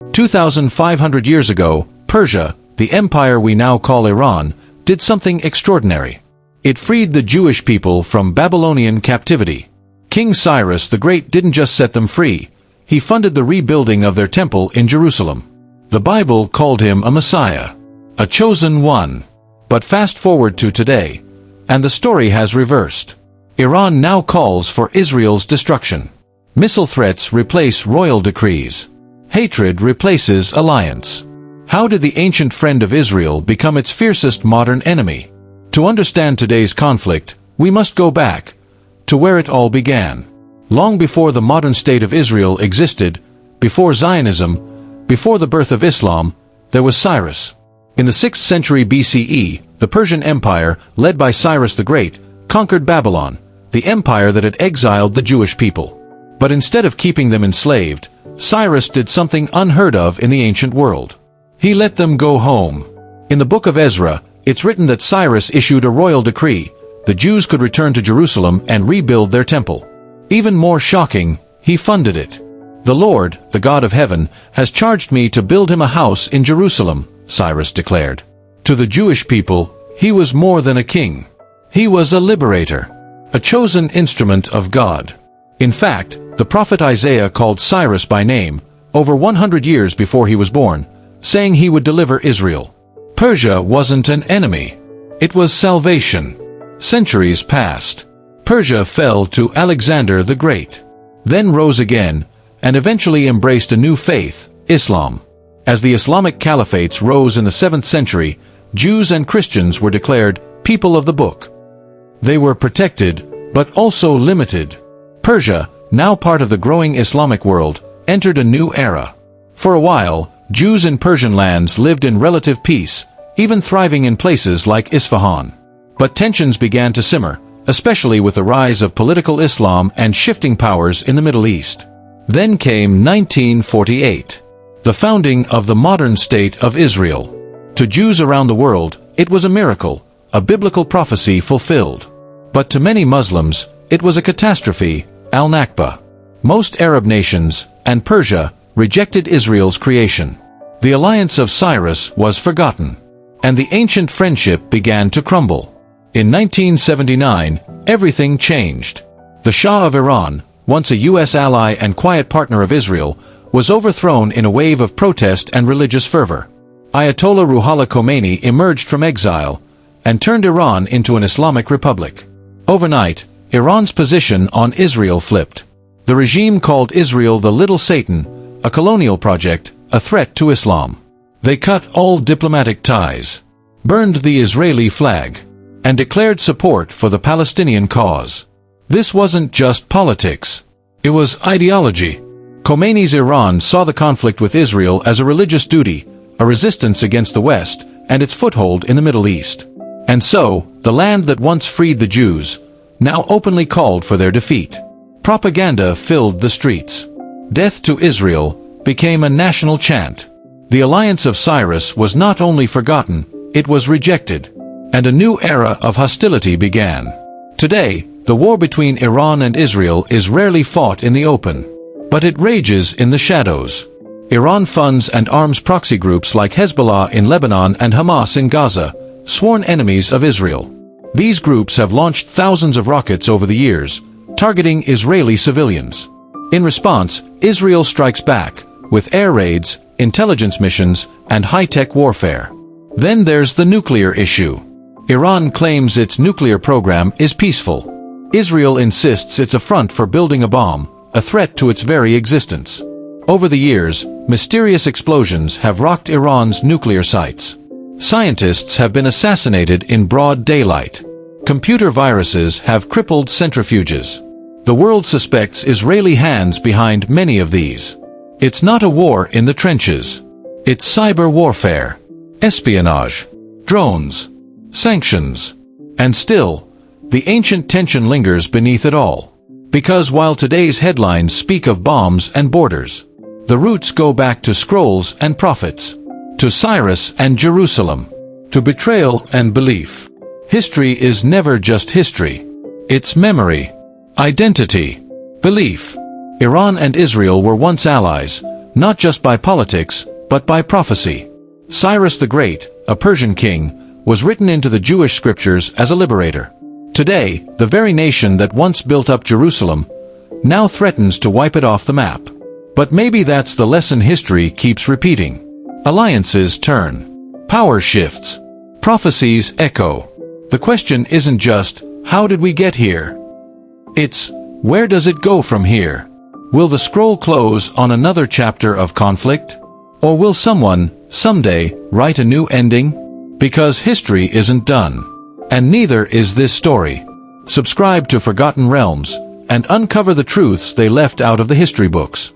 2,500 years ago, Persia, the empire we now call Iran, did something extraordinary. It freed the Jewish people from Babylonian captivity. King Cyrus the Great didn't just set them free, he funded the rebuilding of their temple in Jerusalem. The Bible called him a Messiah, a chosen one. But fast forward to today, and the story has reversed. Iran now calls for Israel's destruction. Missile threats replace royal decrees. Hatred replaces alliance. How did the ancient friend of Israel become its fiercest modern enemy? To understand today's conflict, we must go back to where it all began. Long before the modern state of Israel existed, before Zionism, before the birth of Islam, there was Cyrus. In the 6th century BCE, the Persian Empire, led by Cyrus the Great, conquered Babylon, the empire that had exiled the Jewish people. But instead of keeping them enslaved, Cyrus did something unheard of in the ancient world. He let them go home. In the book of Ezra, it's written that Cyrus issued a royal decree: the Jews could return to Jerusalem and rebuild their temple. Even more shocking, he funded it. "The Lord, the God of heaven, has charged me to build him a house in Jerusalem," Cyrus declared. To the Jewish people, he was more than a king. He was a liberator, a chosen instrument of God. In fact, the prophet Isaiah called Cyrus by name, over 100 years before he was born, saying he would deliver Israel. Persia wasn't an enemy. It was salvation. Centuries passed. Persia fell to Alexander the Great, then rose again, and eventually embraced a new faith, Islam. As the Islamic caliphates rose in the 7th century, Jews and Christians were declared people of the book. They were protected, but also limited. Persia, now part of the growing Islamic world, entered a new era. For a while, Jews in Persian lands lived in relative peace, even thriving in places like Isfahan. But tensions began to simmer, especially with the rise of political Islam and shifting powers in the Middle East. Then came 1948, the founding of the modern state of Israel. To Jews around the world, it was a miracle, a biblical prophecy fulfilled. But to many Muslims, it was a catastrophe, al-Nakba. Most Arab nations, and Persia, rejected Israel's creation. The alliance of Cyrus was forgotten, and the ancient friendship began to crumble. In 1979, everything changed. The Shah of Iran, once a U.S. ally and quiet partner of Israel, was overthrown in a wave of protest and religious fervor. Ayatollah Ruhollah Khomeini emerged from exile and turned Iran into an Islamic republic. Overnight, Iran's position on Israel flipped. The regime called Israel the Little Satan, a colonial project, a threat to Islam. They cut all diplomatic ties, burned the Israeli flag, and declared support for the Palestinian cause. This wasn't just politics. It was ideology. Khomeini's Iran saw the conflict with Israel as a religious duty, a resistance against the West, and its foothold in the Middle East. And so, the land that once freed the Jews, now openly called for their defeat. Propaganda filled the streets. Death to Israel became a national chant. The alliance of Cyrus was not only forgotten, it was rejected. And a new era of hostility began. Today, the war between Iran and Israel is rarely fought in the open. But it rages in the shadows. Iran funds and arms proxy groups like Hezbollah in Lebanon and Hamas in Gaza, sworn enemies of Israel. These groups have launched thousands of rockets over the years, targeting Israeli civilians. In response, Israel strikes back, with air raids, intelligence missions, and high-tech warfare. Then there's the nuclear issue. Iran claims its nuclear program is peaceful. Israel insists it's a front for building a bomb, a threat to its very existence. Over the years, mysterious explosions have rocked Iran's nuclear sites. Scientists have been assassinated in broad daylight. Computer viruses have crippled centrifuges. The world suspects Israeli hands behind many of these. It's not a war in the trenches. It's cyber warfare, espionage, drones, sanctions. And still, the ancient tension lingers beneath it all. Because while today's headlines speak of bombs and borders, the roots go back to scrolls and prophets, to Cyrus and Jerusalem, to betrayal and belief. History is never just history. It's memory, identity, belief. Iran and Israel were once allies, not just by politics, but by prophecy. Cyrus the Great, a Persian king, was written into the Jewish scriptures as a liberator. Today, the very nation that once built up Jerusalem now threatens to wipe it off the map. But maybe that's the lesson history keeps repeating. Alliances turn. Power shifts. Prophecies echo. The question isn't just, how did we get here? It's, where does it go from here? Will the scroll close on another chapter of conflict? Or will someone, someday, write a new ending? Because history isn't done. And neither is this story. Subscribe to Forgotten Realms and uncover the truths they left out of the history books.